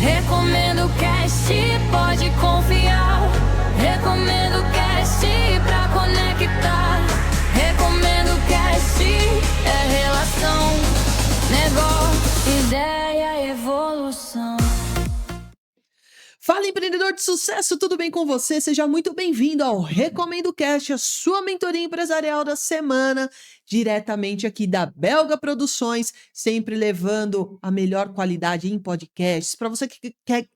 Recomendo Cast, pode confiar. Recomendo Cast pra conectar. Recomendo Cast, é relação, negócio, ideia, evolução. Fala, empreendedor de sucesso, tudo bem com você? Seja muito bem-vindo ao Recomendo Cast, a sua mentoria empresarial da semana, diretamente aqui da Belga Produções, sempre levando a melhor qualidade em podcasts para você que quer,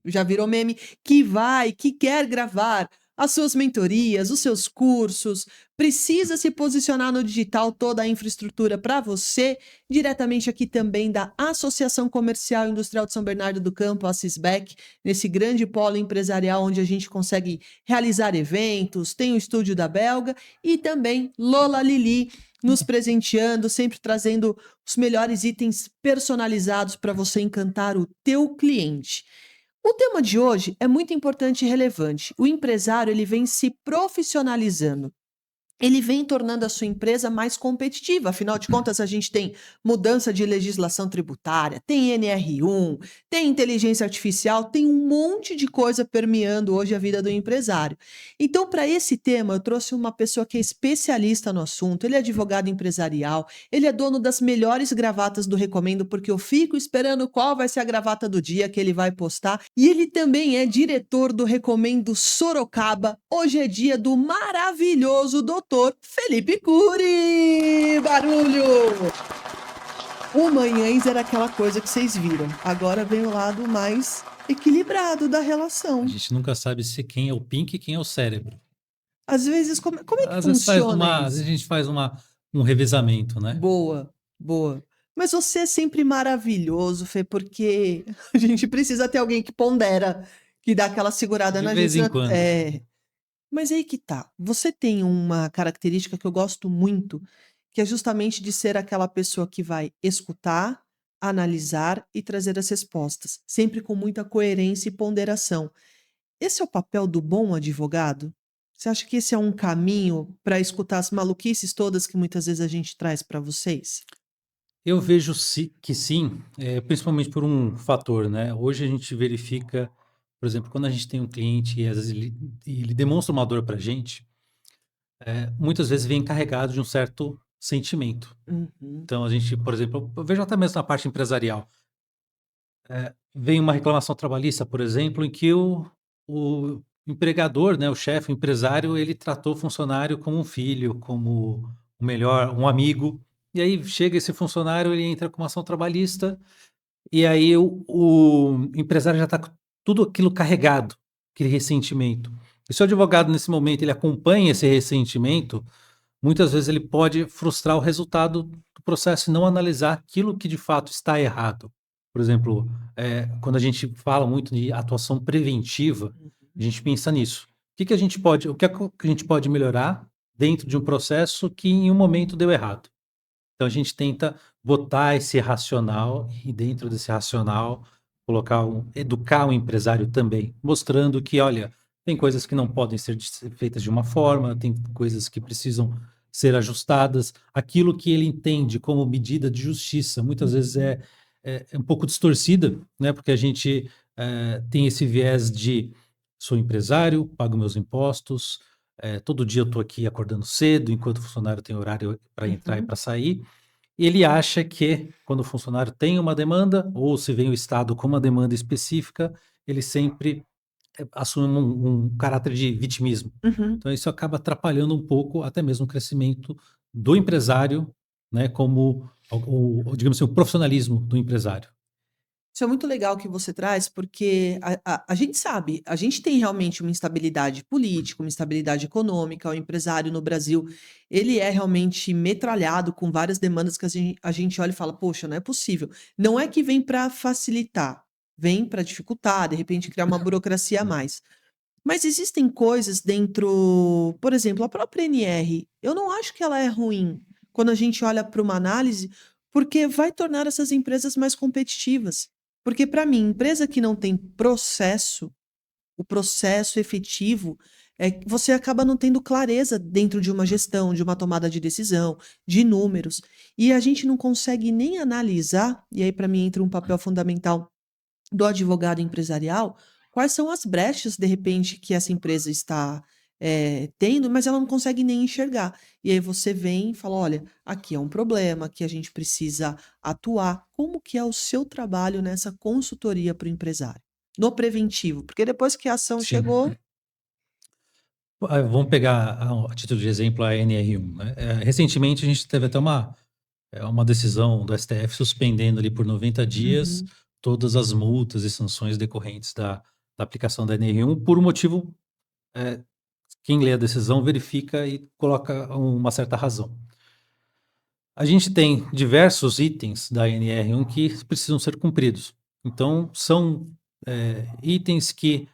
já virou meme, que quer gravar as suas mentorias, os seus cursos, precisa se posicionar no digital, toda a infraestrutura para você, diretamente aqui também da Associação Comercial e Industrial de São Bernardo do Campo, a Sisbec, nesse grande polo empresarial onde a gente consegue realizar eventos, tem o estúdio da Belga e também Lola Lili nos presenteando, sempre trazendo os melhores itens personalizados para você encantar o teu cliente. O tema de hoje é muito importante e relevante. O empresário ele vem se profissionalizando. Ele vem tornando a sua empresa mais competitiva. Afinal de contas, a gente tem mudança de legislação tributária, tem NR1, tem inteligência artificial, tem um monte de coisa permeando hoje a vida do empresário. Então, para esse tema, eu trouxe uma pessoa que é especialista no assunto. Ele é advogado empresarial, ele é dono das melhores gravatas do Recomendo, porque eu fico esperando qual vai ser a gravata do dia que ele vai postar. E ele também é diretor do Recomendo Sorocaba. Hoje é dia do maravilhoso doutor Felipe Cury! Barulho! O Manhães era aquela coisa que vocês viram. Agora vem o lado mais equilibrado da relação. A gente nunca sabe se quem é o Pink e quem é o cérebro. Às vezes, como é que Às vezes funciona às vezes a isso? gente faz um revezamento, né? Boa, boa. Mas você é sempre maravilhoso, Fê, porque a gente precisa ter alguém que pondera, que dá aquela segurada De na vez gente. em quando. Mas aí que tá. Você tem uma característica que eu gosto muito, que é justamente de ser aquela pessoa que vai escutar, analisar e trazer as respostas, sempre com muita coerência e ponderação. Esse é o papel do bom advogado? Você acha que esse é um caminho para escutar as maluquices todas que muitas vezes a gente traz para vocês? Eu vejo que sim, principalmente por um fator, né? Hoje a gente verifica, por exemplo, quando a gente tem um cliente e às vezes ele demonstra uma dor para a gente, muitas vezes vem carregado de um certo sentimento. Uhum. Então a gente, por exemplo, eu vejo até mesmo na parte empresarial, vem uma reclamação trabalhista, por exemplo, em que o empregador, né, o chefe, o empresário, ele tratou o funcionário como um filho, como o melhor, um amigo. E aí chega esse funcionário, ele entra com uma ação trabalhista, e aí o empresário já está com tudo aquilo carregado, aquele ressentimento. E se o advogado, nesse momento, ele acompanha esse ressentimento, muitas vezes ele pode frustrar o resultado do processo e não analisar aquilo que de fato está errado. Por exemplo, quando a gente fala muito de atuação preventiva, a gente pensa nisso. O que é que a gente pode melhorar dentro de um processo que em um momento deu errado? Então a gente tenta botar esse racional e dentro desse racional educar o empresário também, mostrando que, olha, tem coisas que não podem ser feitas de uma forma, tem coisas que precisam ser ajustadas. Aquilo que ele entende como medida de justiça, muitas vezes é um pouco distorcida, né? Porque a gente tem esse viés de sou empresário, pago meus impostos, todo dia eu estou aqui acordando cedo, enquanto o funcionário tem horário para entrar e Uhum. para sair. Ele acha que quando o funcionário tem uma demanda, ou se vem o Estado com uma demanda específica, ele sempre assume um caráter de vitimismo. Uhum. Então isso acaba atrapalhando um pouco até mesmo o crescimento do empresário, né, como digamos assim, o profissionalismo do empresário. Isso é muito legal que você traz, porque a gente sabe, a gente tem realmente uma instabilidade política, uma instabilidade econômica. O empresário no Brasil, ele é realmente metralhado com várias demandas que a gente olha e fala: "Poxa, não é possível". Não é que vem para facilitar, vem para dificultar, de repente criar uma burocracia a mais. Mas existem coisas dentro, por exemplo, a própria NR, eu não acho que ela é ruim, quando a gente olha para uma análise, porque vai tornar essas empresas mais competitivas. Porque para mim, empresa que não tem processo, o processo efetivo, você acaba não tendo clareza dentro de uma gestão, de uma tomada de decisão, de números, e a gente não consegue nem analisar, e aí para mim entra um papel fundamental do advogado empresarial, quais são as brechas, de repente, que essa empresa está tendo, mas ela não consegue nem enxergar. E aí você vem e fala: olha, aqui é um problema, aqui a gente precisa atuar. Como que é o seu trabalho nessa consultoria para o empresário? No preventivo, porque depois que a ação Sim. chegou. Vamos pegar a título de exemplo a NR1, né? Recentemente a gente teve até uma decisão do STF suspendendo ali por 90 dias Uhum, todas as multas e sanções decorrentes da aplicação da NR1 por um motivo, eh, quem lê a decisão verifica e coloca uma certa razão. A gente tem diversos itens da NR1 que precisam ser cumpridos. Então, são itens que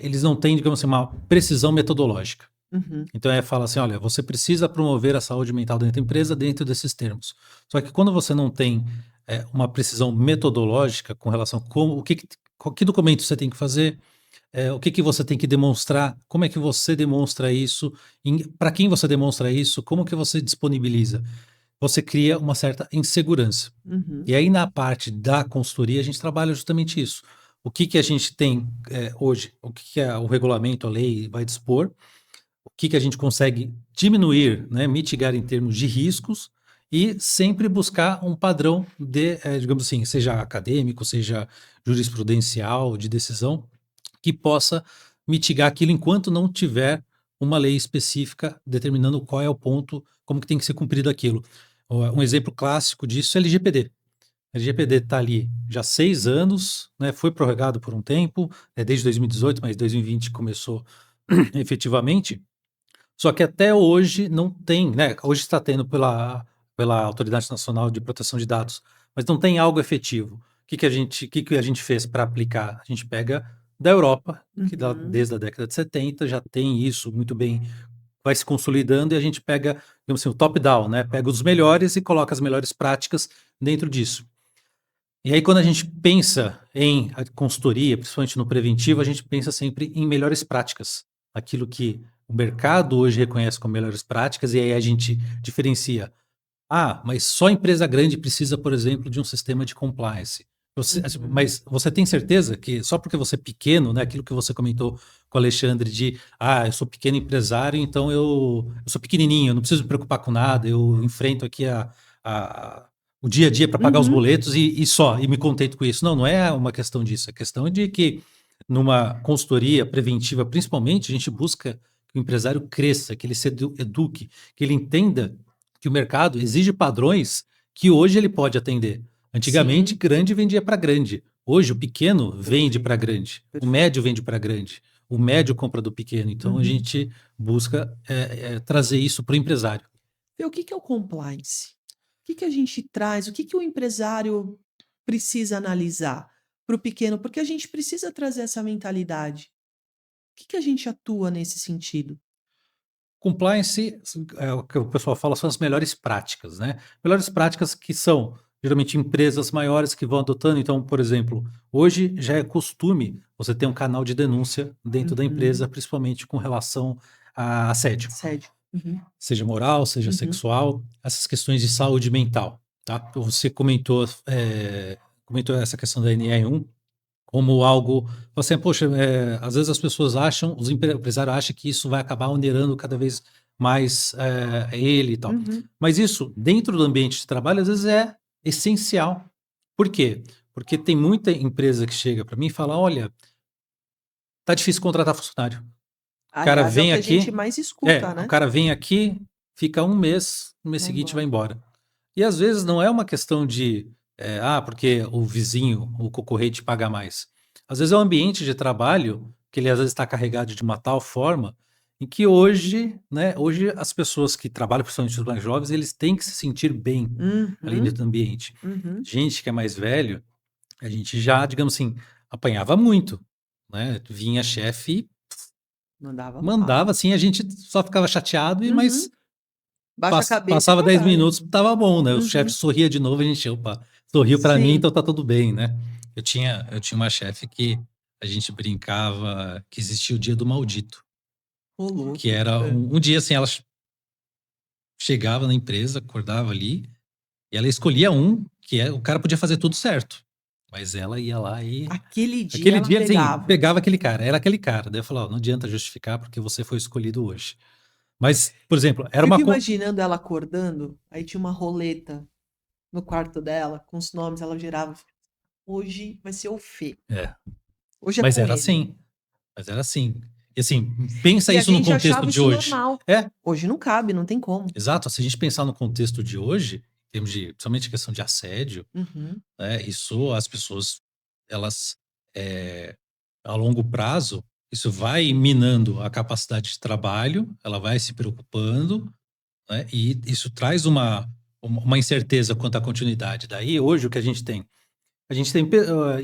eles não têm, digamos assim, uma precisão metodológica. uhum, Então, fala assim: olha, você precisa promover a saúde mental dentro da empresa dentro desses termos. Só que quando você não tem uma precisão metodológica com relação a que documento você tem que fazer, o que você tem que demonstrar, como é que você demonstra isso, para quem você demonstra isso, como que você disponibiliza, você cria uma certa insegurança. uhum, E aí, na parte da consultoria, a gente trabalha justamente isso. O que a gente tem hoje, o que é o regulamento, a lei vai dispor, o que a gente consegue diminuir, né, mitigar em termos de riscos e sempre buscar um padrão de, digamos assim, seja acadêmico, seja jurisprudencial, de decisão, que possa mitigar aquilo enquanto não tiver uma lei específica determinando qual é o ponto, como que tem que ser cumprido aquilo. Um exemplo clássico disso é LGPD. A LGPD está ali já há 6 anos, né, foi prorrogado por um tempo, desde 2018, mas 2020 começou efetivamente. Só que até hoje não tem, né? Hoje está tendo pela Autoridade Nacional de Proteção de Dados, mas não tem algo efetivo. O que a gente fez para aplicar? A gente pega da Europa, que uhum, desde a década de 70 já tem isso muito bem, vai se consolidando e a gente pega, digamos assim, o top-down, né? Pega os melhores e coloca as melhores práticas dentro disso. E aí, quando a gente pensa em consultoria, principalmente no preventivo, a gente pensa sempre em melhores práticas. Aquilo que o mercado hoje reconhece como melhores práticas, e aí a gente diferencia. Ah, mas só empresa grande precisa, por exemplo, de um sistema de compliance. uhum, Mas você tem certeza que só porque você é pequeno, né, aquilo que você comentou com o Alexandre de, eu sou pequeno empresário, então eu sou pequenininho, eu não preciso me preocupar com nada, eu enfrento aqui a- o dia a dia para pagar os uhum. boletos e só, e me contento com isso. Não, não é uma questão disso, é questão de que numa consultoria preventiva, principalmente, a gente busca que o empresário cresça, que ele se eduque, que ele entenda que o mercado exige padrões que hoje ele pode atender. Antigamente, Sim, grande vendia para grande. Hoje, o pequeno vende perfeito, para grande. O perfeito. médio vende para grande. O médio compra do pequeno. Então, a Uhum. gente busca trazer isso para o empresário. Vê o que é o compliance? O que a gente traz? O que o empresário precisa analisar para o pequeno? Porque a gente precisa trazer essa mentalidade. O que a gente atua nesse sentido? Compliance, é o que o pessoal fala, são as melhores práticas, né? Melhores práticas que são geralmente empresas maiores que vão adotando. Então, por exemplo, hoje já é costume você ter um canal de denúncia dentro da empresa, Uhum. principalmente com relação a assédio, Assédio. Uhum, seja moral, seja uhum, sexual, essas questões de saúde mental, tá? Você comentou essa questão da NR1 como algo, assim, poxa, às vezes as pessoas acham, o empresário acha que isso vai acabar onerando cada vez mais ele e tal. uhum. Mas isso, dentro do ambiente de trabalho, às vezes é essencial. Por quê? Porque tem muita empresa que chega para mim e fala: olha, tá difícil contratar funcionário. O cara Aliás, é o vem que a gente aqui, mais escuta, o né? cara vem aqui, fica um mês, no mês Vai seguinte vai embora. embora. E às vezes não é uma questão de, porque o vizinho, o concorrente paga mais. Às vezes é um ambiente de trabalho que ele às vezes está carregado de uma tal forma em que hoje, né, hoje as pessoas que trabalham, principalmente os mais jovens, eles têm que se sentir bem ali Uhum, dentro do ambiente. uhum. Gente que é mais velho, a gente já, digamos assim, apanhava muito, né? Vinha chefe, Mandava mandava pau. assim, a gente só ficava chateado, Uhum. mas Baixa a cabeça e passava 10 trabalha. minutos, estava bom, né? O chefe Uhum. sorria de novo, a gente, opa, sorriu para mim, Sim. então tá tudo bem, né? Eu tinha uma chefe que a gente brincava que existia o dia do maldito, Ô que louco. era Hã. um dia assim, ela chegava na empresa, acordava ali, e ela escolhia um o cara podia fazer tudo certo, Mas ela ia lá e Aquele dia aquele ela dia, assim, pegava. pegava aquele cara, era aquele cara. Daí eu falava: "Ó, não adianta justificar porque você foi escolhido hoje". Mas, por exemplo, era Fico uma con imaginando ela acordando, aí tinha uma roleta no quarto dela com os nomes, ela girava, hoje vai ser o Fê, é, hoje é mas com era ele. assim, mas era assim. E assim, pensa E a isso no gente contexto achava de isso hoje. normal. É, Hoje não cabe, não tem como. exato. Se a gente pensar no contexto de hoje, em termos de principalmente questão de assédio, Uhum. né, isso as pessoas, elas, a longo prazo, isso vai minando a capacidade de trabalho, ela vai se preocupando, né, e isso traz uma incerteza quanto à continuidade. Daí, hoje, o que a gente tem? A gente tem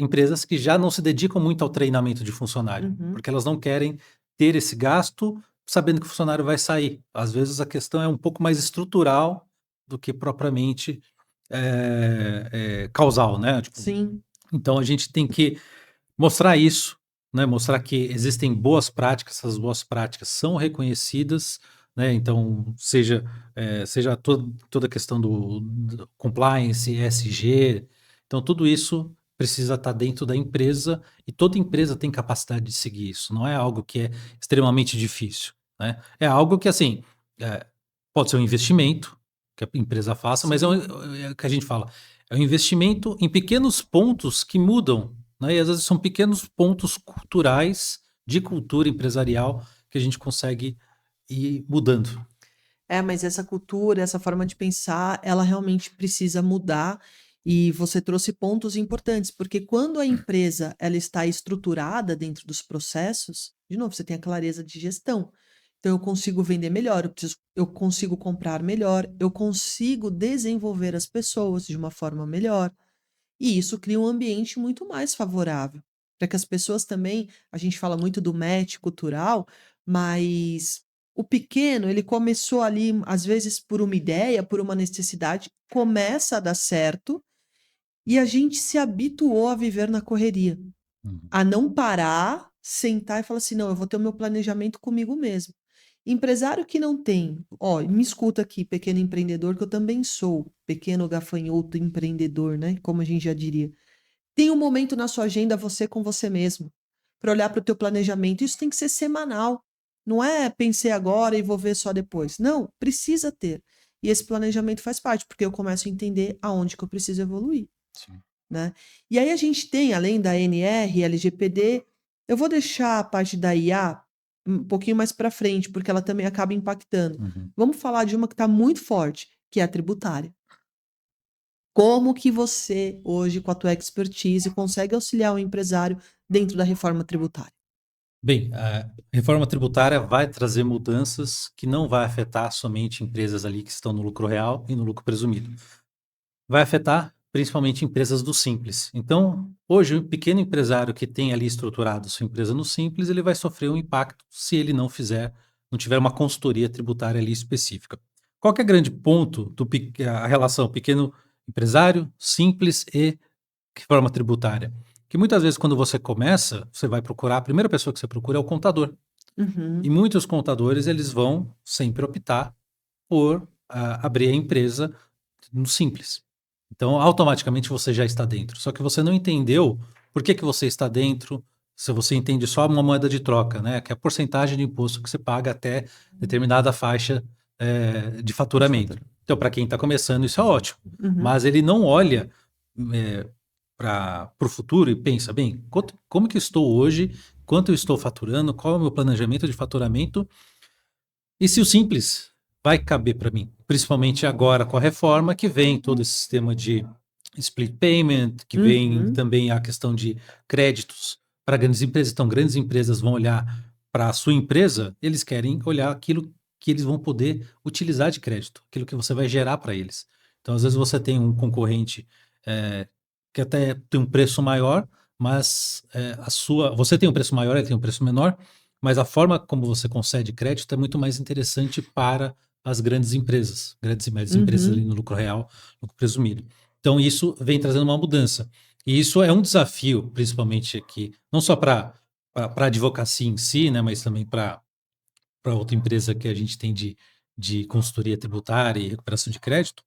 empresas que já não se dedicam muito ao treinamento de funcionário, Uhum. porque elas não querem ter esse gasto sabendo que o funcionário vai sair. Às vezes a questão é um pouco mais estrutural do que propriamente causal, né? Tipo, Sim. então a gente tem que mostrar isso, né? Mostrar que existem boas práticas, essas boas práticas são reconhecidas, né? Então, seja toda a questão do compliance, ESG, então tudo isso precisa estar dentro da empresa e toda empresa tem capacidade de seguir isso. Não é algo que é extremamente difícil, né? É algo que, assim, é, pode ser um investimento que a empresa faça, mas Sim. é o que a gente fala, é um investimento em pequenos pontos que mudam, né? E às vezes são pequenos pontos culturais, de cultura empresarial, que a gente consegue ir mudando. É, mas essa cultura, essa forma de pensar, ela realmente precisa mudar. E você trouxe pontos importantes, porque quando a empresa ela está estruturada dentro dos processos, de novo, você tem a clareza de gestão. Então, eu consigo vender melhor, eu consigo comprar melhor, eu consigo desenvolver as pessoas de uma forma melhor. E isso cria um ambiente muito mais favorável, para que as pessoas também, a gente fala muito do match cultural, mas o pequeno, ele começou ali, às vezes por uma ideia, por uma necessidade, começa a dar certo, e a gente se habituou a viver na correria, Uhum. a não parar, sentar e falar assim: "Não, eu vou ter o meu planejamento comigo mesmo". Empresário que não tem, ó, me escuta aqui, pequeno empreendedor, que eu também sou, pequeno gafanhoto empreendedor, né, como a gente já diria. Tem um momento na sua agenda você com você mesmo, para olhar para o teu planejamento. Isso tem que ser semanal. Não é pensei agora e vou ver só depois. Não, precisa ter. E esse planejamento faz parte, porque eu começo a entender aonde que eu preciso evoluir, Sim. né? E aí a gente tem, além da ANR, LGPD, eu vou deixar a parte da IA um pouquinho mais para frente, porque ela também acaba impactando. Uhum. Vamos falar de uma que está muito forte, que é a tributária. Como que você, hoje, com a tua expertise, consegue auxiliar o empresário dentro da reforma tributária? Bem, a reforma tributária vai trazer mudanças que não vai afetar somente empresas ali que estão no lucro real e no lucro presumido. Vai afetar principalmente empresas do Simples. Então, hoje, o pequeno empresário que tem ali estruturado sua empresa no Simples, ele vai sofrer um impacto se ele não tiver uma consultoria tributária ali específica. Qual que é o grande ponto a relação pequeno empresário, Simples e reforma tributária? Que muitas vezes quando você começa, você vai procurar, a primeira pessoa que você procura é o contador. E Uhum, muitos contadores, eles vão sempre optar por abrir a empresa no Simples. Então, automaticamente você já está dentro. Só que você não entendeu por que você está dentro, se você entende só uma moeda de troca, né? Que é a porcentagem de imposto que você paga até determinada faixa de de faturamento. fatura. Então, para quem está começando, isso é ótimo. Uhum, Mas ele não olha para o futuro e pensa, bem, como que eu estou hoje, quanto eu estou faturando, qual é o meu planejamento de faturamento e se o simples vai caber para mim, principalmente agora com a reforma que vem todo esse sistema de split payment, que vem uhum, também a questão de créditos para grandes empresas. Então, grandes empresas vão olhar para a sua empresa, eles querem olhar aquilo que eles vão poder utilizar de crédito, aquilo que você vai gerar para eles. Então, às vezes você tem um concorrente que até tem um preço maior, mas você tem um preço maior, ele tem um preço menor, mas a forma como você concede crédito é muito mais interessante para as grandes empresas, grandes e médias empresas ali uhum. no lucro real, lucro presumido. Então, isso vem trazendo uma mudança. E isso é um desafio, principalmente aqui, não só para a advocacia em si, né, mas também para outra empresa que a gente tem de consultoria tributária e recuperação de crédito,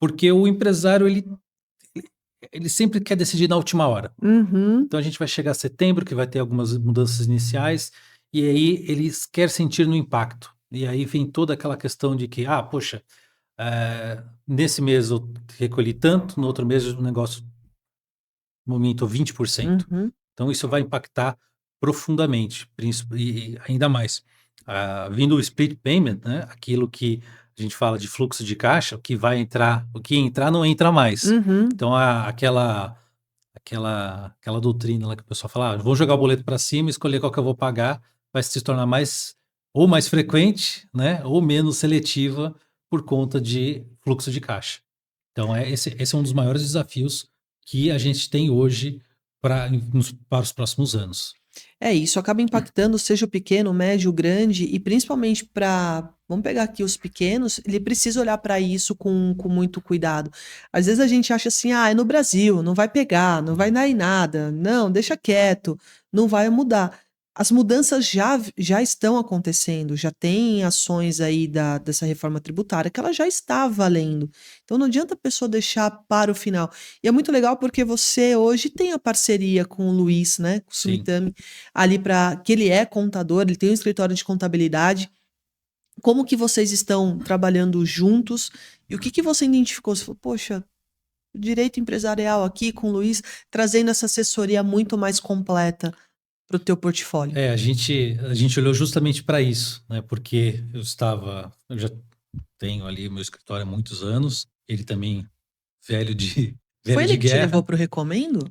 porque o empresário ele sempre quer decidir na última hora. Uhum. Então a gente vai chegar a setembro, que vai ter algumas mudanças iniciais, e aí eles querem sentir no impacto. E aí vem toda aquela questão de que, poxa, nesse mês eu recolhi tanto, no outro mês o negócio aumentou 20%. Uhum. Então isso vai impactar profundamente, e ainda mais. Vindo o split payment, né, aquilo que a gente fala de fluxo de caixa, o que entrar não entra mais. Uhum. Então aquela doutrina lá que o pessoal fala, vou jogar o boleto para cima, escolher qual que eu vou pagar, vai se tornar mais frequente, né, ou menos seletiva por conta de fluxo de caixa. Então esse é um dos maiores desafios que a gente tem hoje para os próximos anos. Isso acaba impactando, seja o pequeno, o médio, o grande, e principalmente para, vamos pegar aqui os pequenos, ele precisa olhar para isso com muito cuidado. Às vezes a gente acha assim, é no Brasil, não vai pegar, não vai dar em nada, não, deixa quieto, não vai mudar. As mudanças já estão acontecendo, já tem ações aí dessa reforma tributária que ela já está valendo. Então não adianta a pessoa deixar para o final. E é muito legal porque você hoje tem a parceria com o Luiz, né, com o Sim. Sumitami, ali que ele é contador, ele tem um escritório de contabilidade. Como que vocês estão trabalhando juntos? E o que você identificou? Você falou, poxa, o direito empresarial aqui com o Luiz, trazendo essa assessoria muito mais completa para o teu portfólio. A gente olhou justamente para isso, né? Porque eu já tenho ali meu escritório há muitos anos, ele também velho de Foi ele que te guerra. levou para o Recomendo?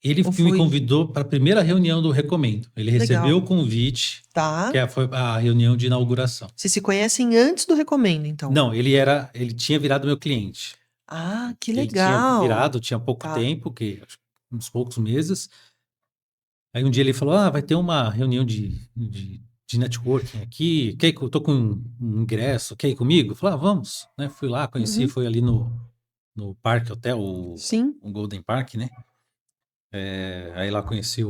Ele me convidou para a primeira reunião do Recomendo. Ele recebeu o convite, Tá. que foi a reunião de inauguração. Vocês se conhecem antes do Recomendo, então? Não, ele tinha virado meu cliente. Que Ele legal. tinha pouco tempo, uns poucos meses. Aí um dia ele falou, vai ter uma reunião de networking aqui, eu tô com um ingresso, quer ir comigo? Eu falei, vamos, né? Fui lá, conheci, foi ali no Parque Hotel, o Golden Park, né? Aí lá conheci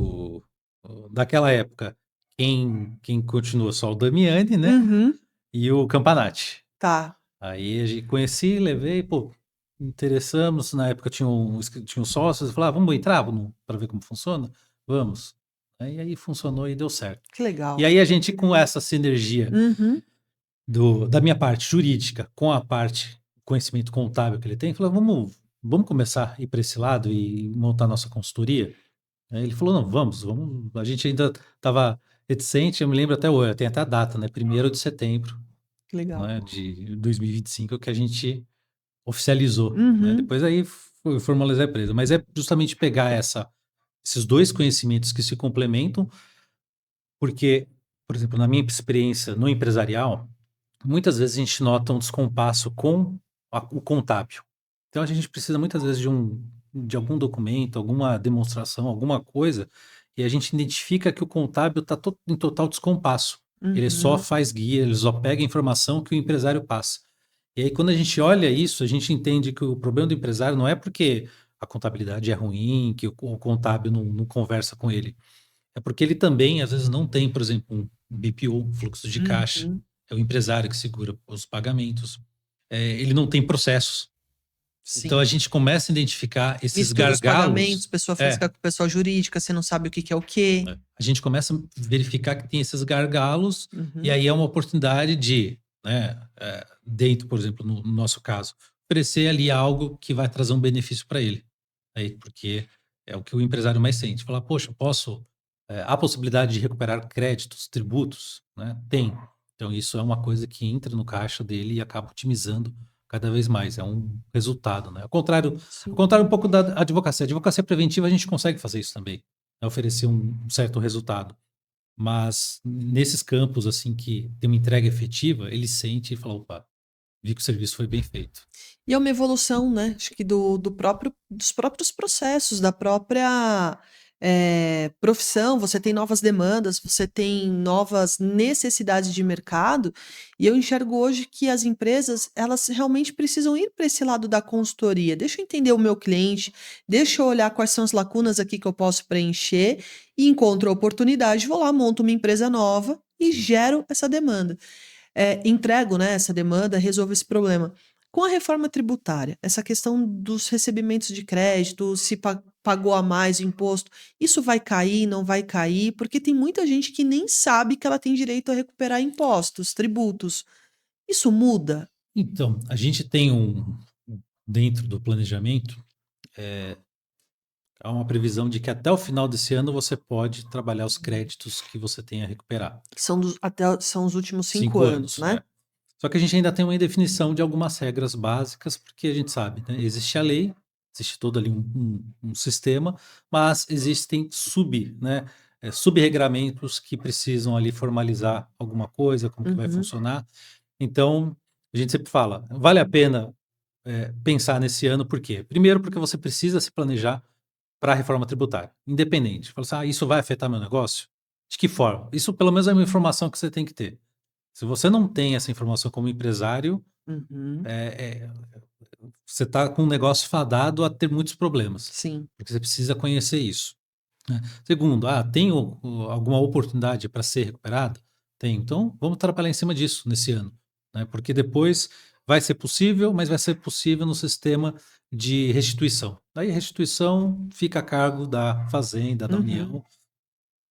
daquela época, quem continua só o Damiani, né? Uhum. E o Campanati. Tá. Aí a gente conheci, levei, interessamos, na época tinham sócios, eu falei, vamos entrar para ver como funciona? Vamos. Aí funcionou e deu certo. Que legal. E aí a gente, com essa sinergia Uhum. da minha parte jurídica com a parte conhecimento contábil que ele tem, falou, vamos começar a ir para esse lado e montar nossa consultoria? Aí ele falou, não, vamos. A gente ainda estava reticente, eu me lembro até hoje, tem até a data, né? 1º de setembro. Que legal. Né, de 2025, que a gente oficializou. Uhum. Né? Depois aí foi formalizar a empresa. Mas é justamente pegar esses dois conhecimentos que se complementam, porque, por exemplo, na minha experiência no empresarial, muitas vezes a gente nota um descompasso com o contábil. Então a gente precisa muitas vezes de algum documento, alguma demonstração, alguma coisa, e a gente identifica que o contábil está em total descompasso. Ele só faz guia, ele só pega a informação que o empresário passa. E aí, quando a gente olha isso, a gente entende que o problema do empresário não é porque a contabilidade é ruim, que o contábil não conversa com ele. É porque ele também, às vezes, não tem, por exemplo, um BPO, fluxo de caixa. É o empresário que segura os pagamentos. Ele não tem processos. Sim. Então, a gente começa a identificar esses Mistura os gargalos. pagamentos, pessoa faz com a pessoa jurídica, você não sabe o que é o quê. A gente começa a verificar que tem esses gargalos, e aí é uma oportunidade de, né, dentro, por exemplo, no nosso caso, oferecer ali algo que vai trazer um benefício para ele. Aí, porque é o que o empresário mais sente. Falar, poxa, há a possibilidade de recuperar créditos, tributos? Né? Tem. Então, isso é uma coisa que entra no caixa dele e acaba otimizando cada vez mais. É um resultado, né? Ao contrário um pouco da advocacia. A advocacia preventiva, a gente consegue fazer isso também, né? Oferecer um certo resultado. Mas nesses campos, assim, que tem uma entrega efetiva, ele sente e fala, opa, vi que o serviço foi bem feito. E é uma evolução, né? Acho que dos próprios processos, da própria profissão. Você tem novas demandas, você tem novas necessidades de mercado, e eu enxergo hoje que as empresas, elas realmente precisam ir para esse lado da consultoria. Deixa eu entender o meu cliente, deixa eu olhar quais são as lacunas aqui que eu posso preencher, e encontro a oportunidade, vou lá, monto uma empresa nova e gero essa demanda. Entrego, né, essa demanda, resolvo esse problema. Com a reforma tributária, essa questão dos recebimentos de crédito, se pagou a mais o imposto, isso vai cair, não vai cair? Porque tem muita gente que nem sabe que ela tem direito a recuperar impostos, tributos. Isso muda? Então, a gente tem dentro do planejamento, há uma previsão de que até o final desse ano você pode trabalhar os créditos que você tem a recuperar. Que são os últimos 5 5 anos, anos, né? Só que a gente ainda tem uma indefinição de algumas regras básicas, porque a gente sabe, né, existe a lei, existe todo ali um sistema, mas existem sub-regramentos que precisam ali formalizar alguma coisa, como que vai Uhum, funcionar. Então, a gente sempre fala, vale a pena pensar nesse ano, por quê? Primeiro, porque você precisa se planejar para a reforma tributária, independente. Fala assim, isso vai afetar meu negócio? De que forma? Isso pelo menos é uma informação que você tem que ter. Se você não tem essa informação como empresário, uhum, eh, você está com um negócio fadado a ter muitos problemas, sim. porque você precisa conhecer isso, né. Segundo, tem alguma oportunidade para ser recuperada? Tem, então vamos trabalhar em cima disso nesse ano, né, porque depois vai ser possível, mas vai ser possível no sistema de restituição. Daí a restituição fica a cargo da Fazenda, da Uhum, União,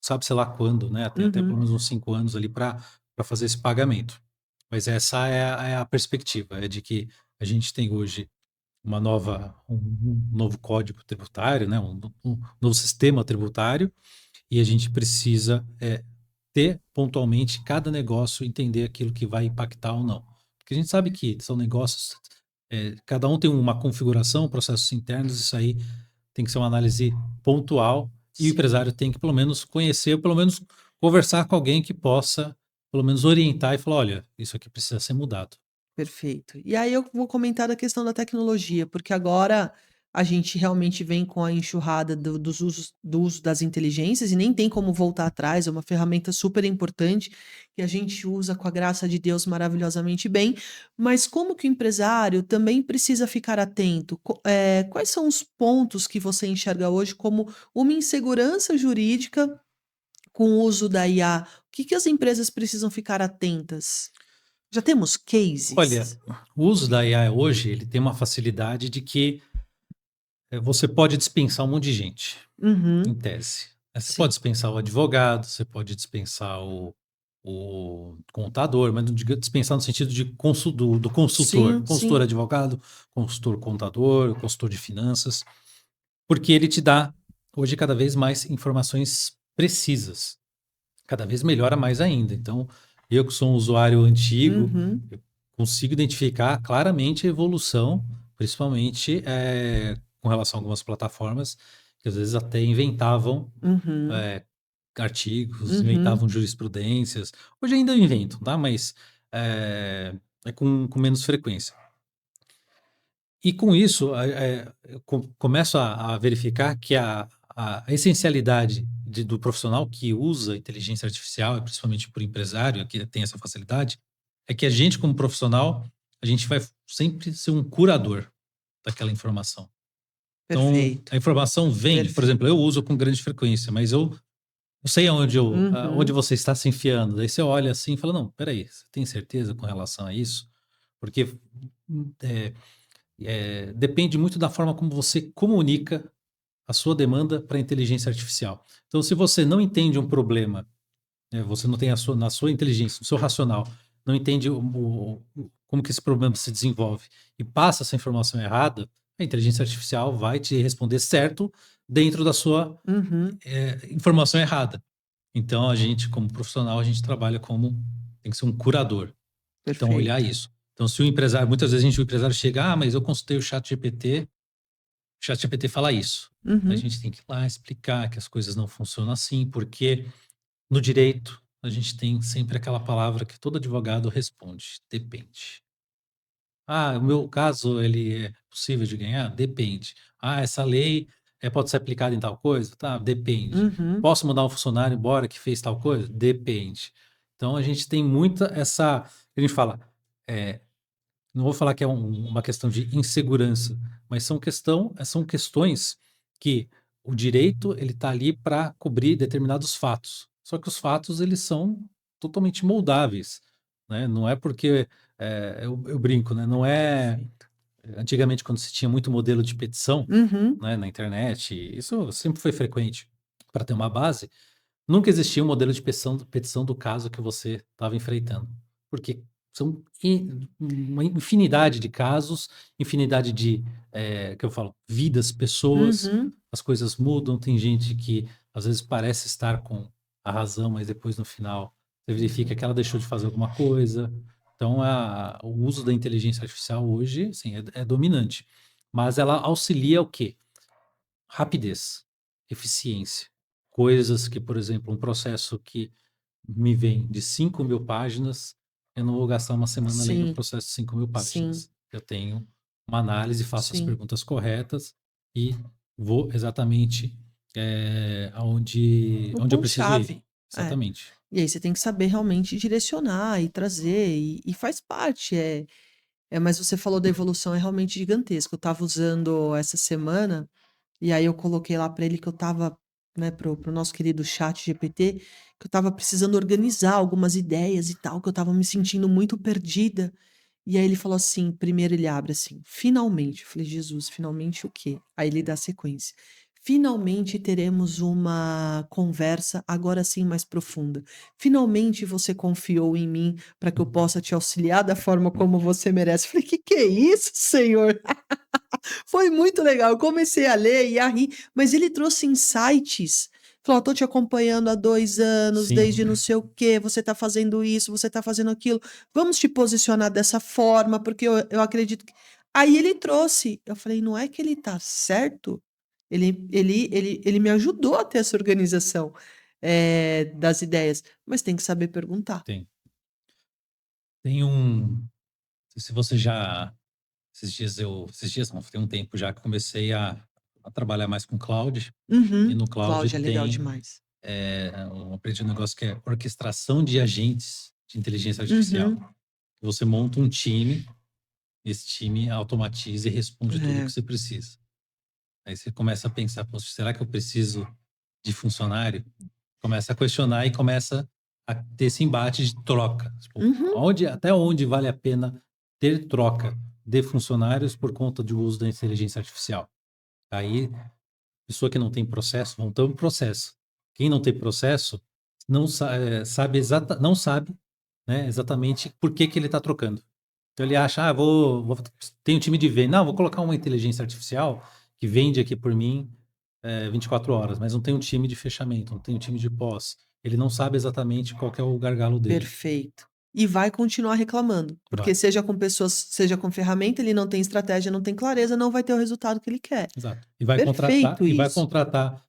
sabe-se lá quando, né, tem até pelo uhum. menos uns 5 anos ali para fazer esse pagamento. Mas essa é a perspectiva, é de que a gente tem hoje um novo código tributário, né, um novo sistema tributário, e a gente precisa, ter pontualmente cada negócio, entender aquilo que vai impactar ou não. Porque a gente sabe que são negócios, cada um tem uma configuração, processos internos, isso aí tem que ser uma análise pontual e o Sim. empresário tem que pelo menos conhecer, ou pelo menos conversar com alguém que possa pelo menos orientar e falar: "Olha, isso aqui precisa ser mudado". Perfeito. E aí eu vou comentar da questão da tecnologia, porque agora a gente realmente vem com a enxurrada do uso das inteligências e nem tem como voltar atrás, é uma ferramenta super importante que a gente usa com a graça de Deus maravilhosamente bem, mas como que o empresário também precisa ficar atento? Quais são os pontos que você enxerga hoje como uma insegurança jurídica com o uso da IA? O que que as empresas precisam ficar atentas? Já temos Olha, cases? o uso da IA hoje, ele tem uma facilidade de que, você pode dispensar um monte de gente, em Uhum, tese. Você pode sim. dispensar o advogado, você pode dispensar o contador, mas não diga dispensar no sentido de do consultor. Sim, Consultor sim. advogado, consultor contador, consultor de finanças, porque ele te dá, hoje, cada vez mais informações precisas. Cada vez melhora mais ainda. Então, eu que sou um usuário antigo, Uhum, eu consigo identificar claramente a evolução, principalmente, com relação a algumas plataformas que às vezes até inventavam, uhum, eh, artigos, uhum. inventavam jurisprudências. Hoje ainda inventam, tá, mas, é com menos frequência. E com isso, eu começo a verificar que a essencialidade do profissional que usa inteligência artificial, e principalmente por empresário, que tem essa facilidade, é que a gente, como profissional, a gente vai sempre ser um curador daquela informação. Então, Perfeito, a informação vem, por perfeito. exemplo, eu uso com grande frequência, mas eu não sei onde Uhum, você está se enfiando. Daí você olha assim e fala: "Não, espera aí, você tem certeza com relação a isso?" Porque, eh depende muito da forma como você comunica a sua demanda para a inteligência artificial. Então, se você não entende um problema, você não tem na sua inteligência, no seu racional, não entende como que esse problema se desenvolve e passa essa informação errada, a inteligência artificial vai te responder certo dentro da sua uhum. informação errada. Então, a gente, como profissional, a gente trabalha como tem que ser um curador. Então, olhar Perfeito. isso. Então, se o empresário, muitas vezes o empresário chega, mas eu consultei o chat GPT fala isso. A Uhum. gente tem que ir lá explicar que as coisas não funcionam assim, porque no direito a gente tem sempre aquela palavra que todo advogado responde: depende. Ah, o meu caso ele é possível de ganhar? Depende. Ah, essa lei pode ser aplicada em tal coisa? Tá, depende. Uhum. Posso mandar um funcionário embora que fez tal coisa? Depende. Então a gente tem muita essa. A gente fala, eh, não vou falar que é uma questão de insegurança, mas são questões que o direito ele está ali para cobrir determinados fatos. Só que os fatos eles são totalmente moldáveis, né? Não é porque eu brinco, né? Não é. Antigamente, quando se tinha muito modelo de petição, Uhum. né, na internet, isso sempre foi frequente para ter uma base. Nunca existia um modelo de petição do caso que você estava enfrentando, porque são uma infinidade de casos, infinidade de, que eu falo, vidas, pessoas, Uhum. as coisas mudam. Tem gente que às vezes parece estar com a razão, mas depois no final você verifica que ela deixou de fazer alguma coisa. Então, o uso da inteligência artificial hoje, sim, é dominante, mas ela auxilia o quê? Rapidez, eficiência, coisas que, por exemplo, um processo que me vem de 5.000 páginas, eu não vou gastar uma semana lendo o Sim, processo de 5.000 sim, páginas. Eu tenho uma análise, faço as sim. perguntas corretas e vou exatamente aonde O eu preciso ir. ponto-chave. É. Exatamente. E aí você tem que saber realmente direcionar e trazer, e faz parte. Mas você falou da evolução, é realmente gigantesco. Eu estava usando essa semana, e aí eu coloquei lá para ele que eu estava, né, pro nosso querido chat GPT, que eu estava precisando organizar algumas ideias e tal, que eu estava me sentindo muito perdida. E aí ele falou assim, primeiro ele abre assim, finalmente. Eu falei, Jesus, finalmente o quê? Aí ele dá sequência. Finalmente teremos uma conversa, agora sim mais profunda. Finalmente você confiou em mim para que eu possa te auxiliar da forma como você merece. Eu falei, que é isso, Senhor? Foi muito legal. Eu comecei a ler e a rir, mas ele trouxe insights. Falou: "Tô te acompanhando há 2 anos, desde Sim, não sei o quê, você tá fazendo isso, você tá fazendo aquilo. Vamos te posicionar dessa forma, porque eu acredito que". Aí ele trouxe. Eu falei: "Não é que ele tá certo?". Ele me ajudou a ter essa organização, das ideias, mas tem que saber perguntar. tem. Tem não sei se você já esses dias não, tem um tempo já que comecei a trabalhar mais com cloud, e Uhum. no cloud Cláudia, legal tem, demais. eu aprendi um negócio que é orquestração de agentes de inteligência artificial. Uhum. Você monta um time, esse time automatiza e responde tudo o que É. você precisa. Aí você começa a pensar: "Poxa, será que eu preciso de funcionário?". Começa a questionar e começa a ter esse embate de troca. Tipo, Uhum. até onde vale a pena ter troca de funcionários por conta do uso da inteligência artificial? Aí, pessoa que não tem processo, vão ter um processo. Quem não tem processo não sabe, né, exatamente por que que ele está trocando. Então ele acha: "Ah, tem um time de venda, não, vou colocar uma inteligência artificial que vende aqui por mim, 24 horas", mas não tem um time de fechamento, não tem um time de pós. Ele não sabe exatamente qual que é o gargalo dele. Perfeito. E vai continuar reclamando, porque Vai, seja com pessoas, seja com ferramenta, ele não tem estratégia, não tem clareza, não vai ter o resultado que ele quer. exato. Perfeito E vai isso. contratar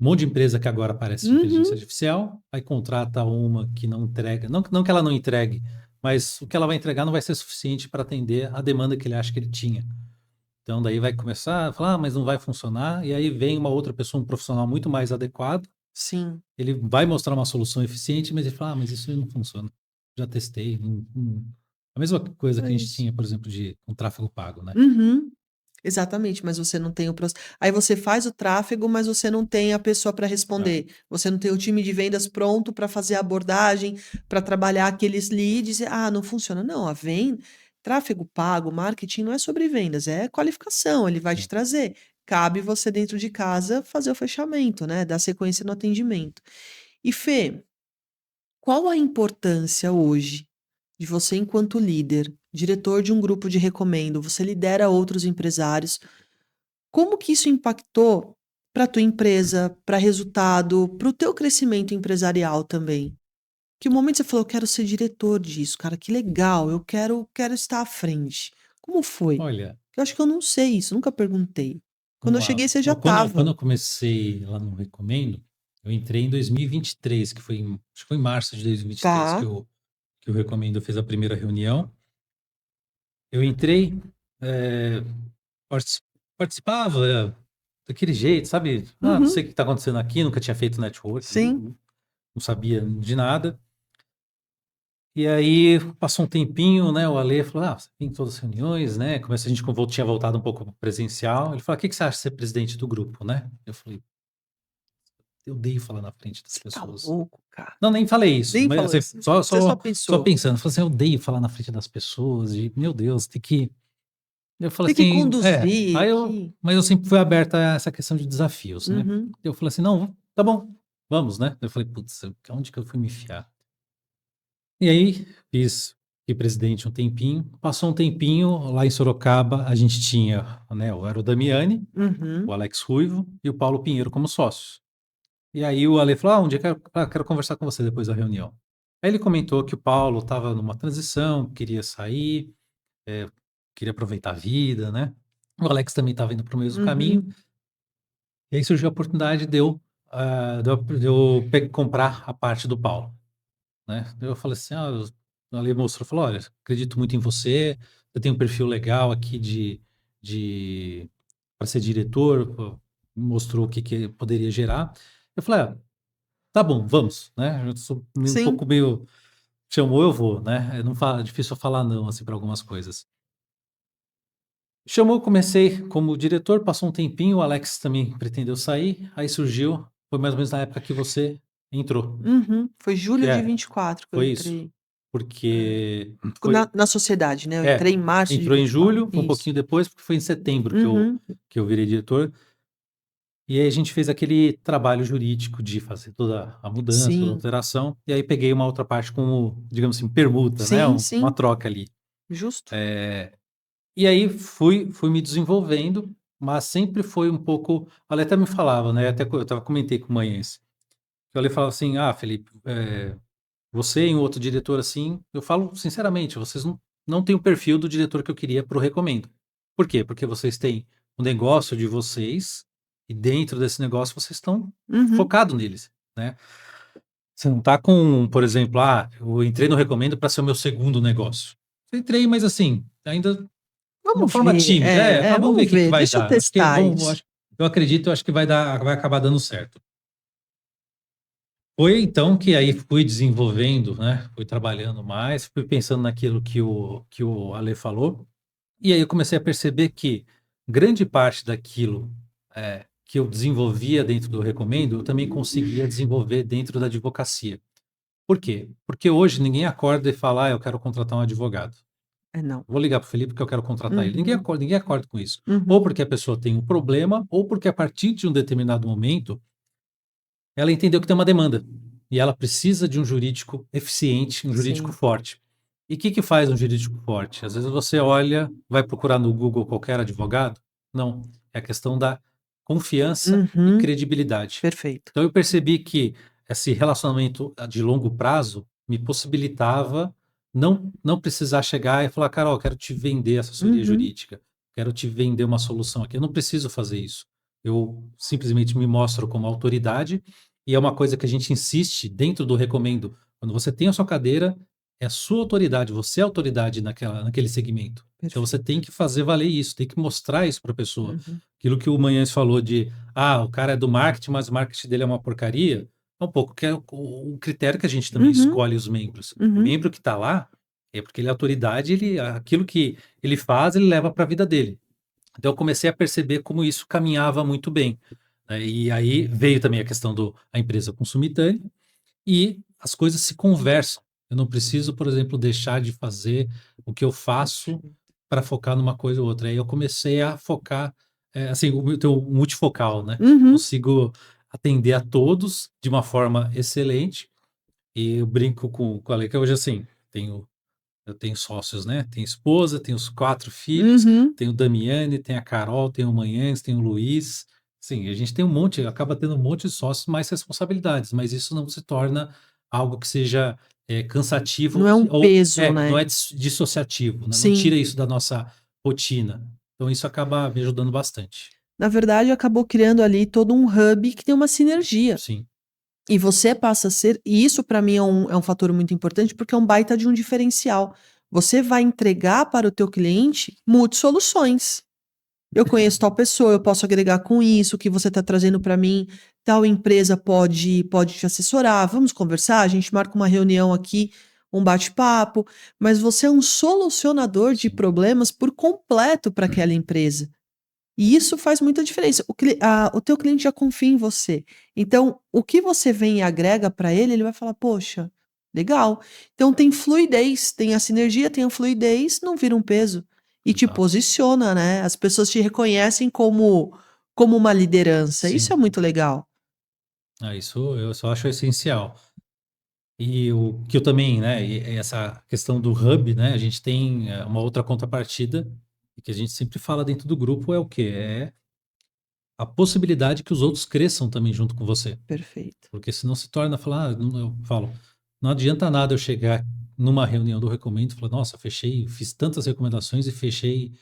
um monte de empresa que agora aparece de inteligência Uhum. artificial, aí contrata uma que não entrega, não que ela não entregue, mas o que ela vai entregar não vai ser suficiente para atender a demanda que ele acha que ele tinha. Então daí vai começar a falar: "Ah, mas não vai funcionar", e aí vem uma outra pessoa, um profissional muito mais adequado, Sim. ele vai mostrar uma solução eficiente, mas ele fala: "Ah, mas isso aí não funciona. Já testei, A mesma coisa que É a gente isso. tinha, por exemplo, com tráfego pago, né. Uhum. Exatamente, mas você não tem o proce aí você faz o tráfego, mas você não tem a pessoa para É, responder. Você não tem o time de vendas pronto para fazer a abordagem, para trabalhar aqueles leads e: "Ah, não funciona". Não, a ven tráfego pago, marketing não é sobre vendas, é qualificação, ele vai te sim. trazer. Cabe você dentro de casa fazer o fechamento, né, dar sequência no atendimento. E Fê, qual a importância hoje de você enquanto líder, diretor de um grupo de recomendo, você lidera outros empresários, como que isso impactou para tua empresa, para resultado, para o teu crescimento empresarial também? Que momento você falou: "Eu quero ser diretor disso, cara, que legal, eu quero estar à frente". Como foi? Olha, Eu acho que eu não sei isso, nunca perguntei. Quando vamos eu lá. cheguei você já Quando estava. eu comecei lá no Recomendo, eu entrei em 2023, que foi acho que foi em março de 2023 Tá. que o Recomendo fez a primeira reunião. Eu entrei, eh, partici participava, daquele jeito, sabe, "Ah, não sei Uhum. o que está acontecendo aqui", nunca tinha feito network, Sim. não sabia de nada. E aí passou um tempinho, né, o Ale falou: "Ah, você vem em todas as reuniões, né", começa a gente tinha voltado um pouco para o presencial, ele falou: "O que que você acha de ser presidente do grupo, né?". Eu falei: eu odeio falar na frente das Você tá pessoas. louco, cara. Não, nem falei isso, Nem mas falou assim, isso. só Você só só pensou. pensando, falei assim: "Eu odeio falar na frente das pessoas e, meu Deus, tem que". Eu falei Tem que assim conduzir, mas eu sempre fui aberto a essa questão de desafios, né. Uhum. Eu falei assim: "Não, tá bom, vamos, né". Eu falei: "Putz, aonde que eu fui me enfiar?". E aí fiquei presidente um tempinho, passou um tempinho, lá em Sorocaba a gente tinha, né, era o Damiani, o Uhum. Alex Ruivo e o Paulo Pinheiro como sócios. E aí o Ale falou: "Ah, um dia quero conversar com você depois da reunião". Aí ele comentou que o Paulo estava numa transição, queria sair, eh, queria aproveitar a vida, né. O Alex também estava indo para o mesmo caminho, Uhum. e aí surgiu a oportunidade de eu comprar a parte do Paulo, né. Daí eu falei assim: o Ale mostrou, falou: "Olha, acredito muito em você, você tem um perfil legal aqui de para ser diretor", pô, mostrou o que que poderia gerar. Eu falei: "Ah, tá bom, vamos", né, eu sou um Sim. pouco meio chamou, eu vou, né, eu não falo é difícil eu falar não, assim, para algumas coisas. Chamou, comecei como diretor, passou um tempinho, o Alex também pretendeu sair, aí surgiu, foi mais ou menos na época que você entrou, Uhum. Foi que julho de 24 que eu foi isso, entrei. É. porque Na foi na sociedade, né, eu é, entrei em março de entrou em 24. julho, foi um Isso. pouquinho depois, porque foi em setembro Uhum. que eu virei diretor, e aí a gente fez aquele trabalho jurídico de fazer toda a mudança, toda a Sim. alteração, e aí peguei uma outra parte como, digamos assim, permuta, né, Sim, uma sim. troca ali. Justo. E aí fui me desenvolvendo, mas sempre foi um pouco, ela até me falava, né, até eu comentei com o Manhães, que o Ale falava assim: "Ah, Felipe, você e um outro diretor, assim", eu falo sinceramente, "vocês não têm o perfil do diretor que eu queria para o Recomendo". Por quê? Porque vocês têm o negócio de vocês, e dentro desse negócio vocês estão Uhum. focado neles, né. Você não tá com, por exemplo: "Ah, eu entrei no Recomendo para ser o meu segundo negócio". Eu entrei, mas assim, ainda de uma Vamos forma ver. tímida, vamos ver o Vamos que que ver, vai deixa eu dar. Acho que testar vamos isso. acho eu acredito, eu acho que vai acabar dando certo. Foi então que aí fui desenvolvendo, né, fui trabalhando mais, fui pensando naquilo que o Ale falou, e aí eu comecei a perceber que grande parte daquilo, que eu desenvolvia dentro do Recomendo, eu também conseguia desenvolver dentro da advocacia. Por quê? Porque hoje ninguém acorda e fala: "Ah, eu quero contratar um advogado". É, não. Vou ligar para o Felipe porque eu quero contratar ele. Uhum. Ninguém acorda com isso. Ou Uhum. porque a pessoa tem um problema, ou porque a partir de um determinado momento, ela entendeu que tem uma demanda. E ela precisa de um jurídico eficiente, um jurídico Sim. forte. E o que que faz um jurídico forte? Às vezes você olha, vai procurar no Google qualquer advogado? Não. É a questão da confiança e Uhum. credibilidade. Perfeito. Então eu percebi que esse relacionamento de longo prazo me possibilitava não precisar chegar e falar: "Carol, quero te vender assessoria Uhum. jurídica, quero te vender uma solução aqui". Eu não preciso fazer isso. Eu simplesmente me mostro como autoridade, e é uma coisa que a gente insiste dentro do Recomendo. Quando você tem a sua cadeira, é a sua autoridade, você é autoridade naquele segmento. Então você Perfeito. tem que fazer valer isso, tem que mostrar isso para a pessoa. Uhum. Aquilo que o Manhães falou de: "Ah, o cara é do marketing, mas o marketing dele é uma porcaria", é um pouco que é o critério que a gente também Uhum. escolhe os membros. O Uhum. membro que está lá, é porque ele é autoridade, aquilo que ele faz, ele leva para a vida dele. Então eu comecei a perceber como isso caminhava muito bem, né, e aí veio também a questão do a empresa consumidânea, e as coisas se conversam. Eu não preciso, por exemplo, deixar de fazer o que eu faço Perfeito. para focar numa coisa ou outra. Aí eu comecei a focar, assim, o meu teu multifocal, né. Uhum. Consigo atender a todos de uma forma excelente, e eu brinco com a Lei que hoje, assim, eu tenho sócios, né, tenho esposa, tenho os 4 filhos, Uhum. tenho o Damiani, tenho a Carol, tenho o Manhães, tenho o Luiz. Sim, a gente tem um monte, acaba tendo um monte de sócios, mais responsabilidades, mas isso não se torna algo que seja, Não cansativo, é um ou peso, não né. é dissociativo, né, não Sim. tira isso da nossa rotina. Então isso acaba me ajudando bastante. Na verdade, acabou criando ali todo um hub que tem uma sinergia. Sim, E você passa a ser e isso para mim é um fator muito importante, porque é um baita de um diferencial. Você vai entregar para o teu cliente multi-soluções. Eu conheço tal pessoa, eu posso agregar com isso, o que você está trazendo para mim, tal empresa pode te assessorar, vamos conversar, a gente marca uma reunião aqui, um bate-papo, mas você é um solucionador de sim. problemas por completo para aquela empresa. E isso faz muita diferença. O teu cliente já confia em você. Então, o que você vem e agrega para ele, ele vai falar: "Poxa, legal". Então tem fluidez, tem a sinergia, tem a fluidez, não vira um peso. E te Exato. posiciona, né, as pessoas te reconhecem como uma liderança, isso é Sim. muito legal. Isso eu só acho essencial. E o que eu também, né, e essa questão do hub, né, a gente tem, uma outra contrapartida, e que a gente sempre fala dentro do grupo é o quê? É a possibilidade que os outros cresçam também junto com você. Perfeito. Porque senão se torna falar, não, eu falo, não adianta nada eu chegar numa reunião do Recomendo e falar, nossa, fechei, fiz tantas recomendações e fechei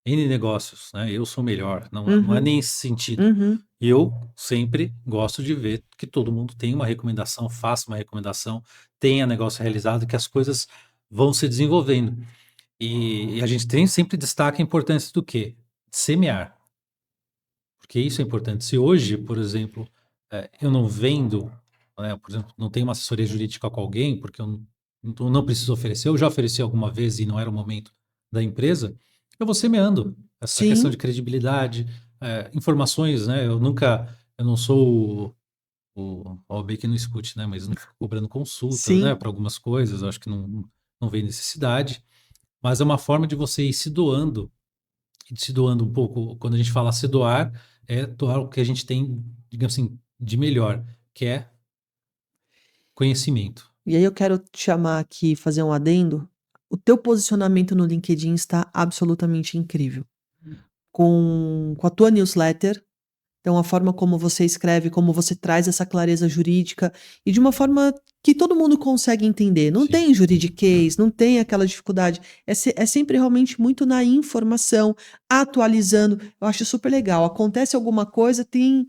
N negócios, né? Eu sou melhor. Não é Uhum, nem esse sentido. uhum. Eu sempre gosto de ver que todo mundo tem uma recomendação, faça uma recomendação, tenha negócio realizado, que as coisas vão se desenvolvendo. E a gente tem sempre destaca a importância do quê? Semear. Porque isso é importante. Se hoje, por exemplo, eu não vendo, né, por exemplo, não tenho uma assessoria jurídica com alguém, porque eu não preciso oferecer, eu já ofereci alguma vez e não era o momento da empresa, eu vou semeando essa questão de Sim, credibilidade, informações, né? Eu não sou o OAB que não escute, né? Mas não fico cobrando consulta, né? sim. Para algumas coisas, eu acho que não vem necessidade, mas é uma forma de você ir se doando um pouco, quando a gente fala se doar, é doar o que a gente tem, digamos assim, de melhor, que é conhecimento. E aí eu quero te chamar aqui e fazer um adendo. O teu posicionamento no LinkedIn está absolutamente incrível. Com a tua newsletter, então a forma como você escreve, como você traz essa clareza jurídica e de uma forma que todo mundo consegue entender. Não Sim, tem juridiquês, não tem aquela dificuldade. É sempre realmente muito na informação, atualizando. Eu acho super legal. Acontece alguma coisa, tem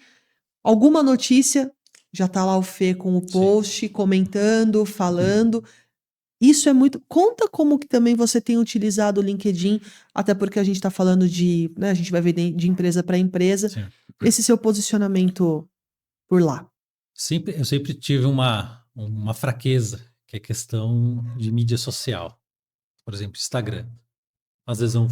alguma notícia, já tá lá o Fê com o sim. post, comentando, falando. Isso é muito. Conta como que também você tem utilizado o LinkedIn, até porque a gente está falando de, né, a gente vai ver de empresa para empresa, Sim. esse seu posicionamento por lá. Eu sempre tive uma fraqueza, que é a questão de mídia social. Por exemplo, Instagram. Às vezes eu